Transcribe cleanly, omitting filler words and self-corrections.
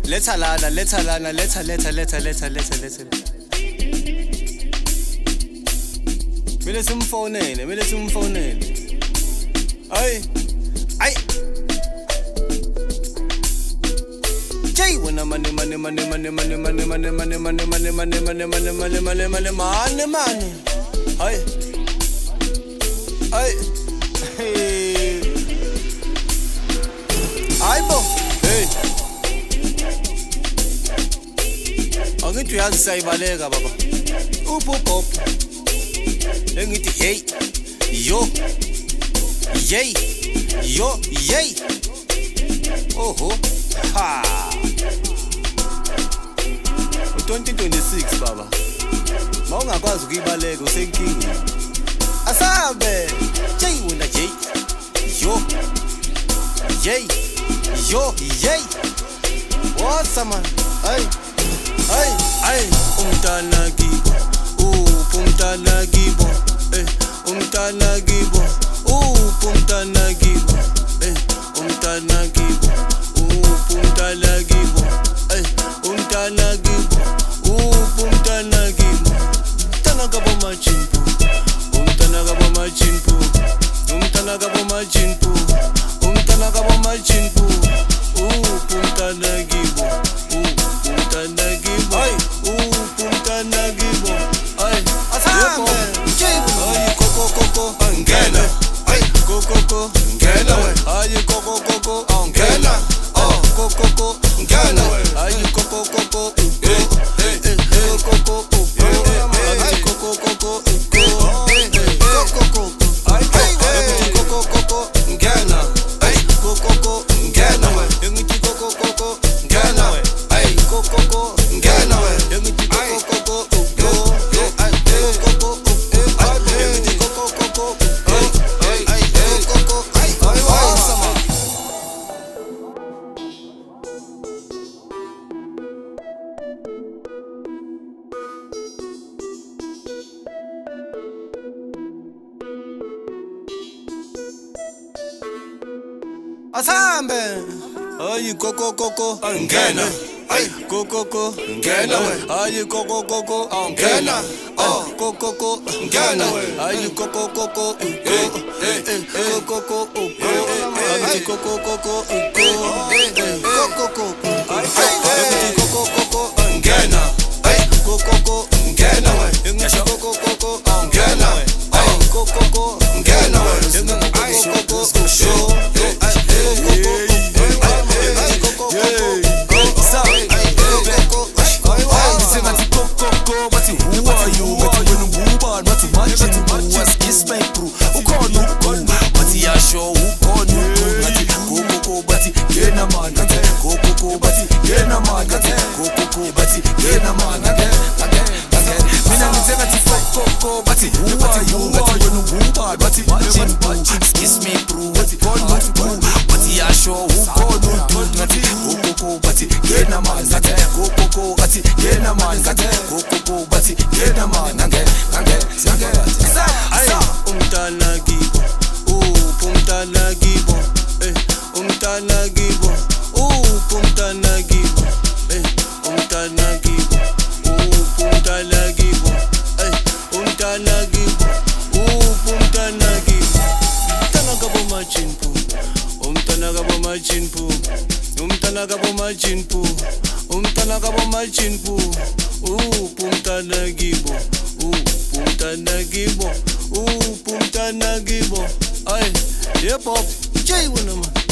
Letha lana, letha. Mele simfonele. Ay. Jay, when I'm money. Ay. Ay bo. Hey. Angithi uyazisayibaleka baba. Upop. Engithi hey. Yo. Yay. Oho. Ha. 2026 baba. Mawungakwazi ukuyibaleka usenkingeni. Asabe. Jay wena Jay. Yo. What's up man? Ay. Umntana kibo. Umntana kibo. Umntana kibo. Umntana kibo. Umntana kibo. Umntana kibo. Umntana kibo. Umntana kibo. Umntana kabo machinpu. Umntana kabo machinpu. Umntana kabo machinpu. Umntana kabo machinpu. Umntana kibo. Umntana kibo. Umntana kibo. Asame. Ay koko ngena. Ay koko ngena. Ay koko ngena. Koko ngena. Ay koko Asambe. Ay koko ngena. Ay koko ngena. Ay koko ngena. Koko ngena. Ay koko koko ngena. Ay koko ngena. Kiss me through what you gonna do? What you are sure who gonna do? Go but get na man that go but get na man that go but get na man nange umntana kibo umntana kibo umntana kibo umntana kibo umntana kibo umntana kibo umntana kibo umntana kibo umntana kabo machinpu umntana kabo machinpu umntana kabo machinpu umntana kibo umntana kibo umntana kibo ay hip hop Jay wena man.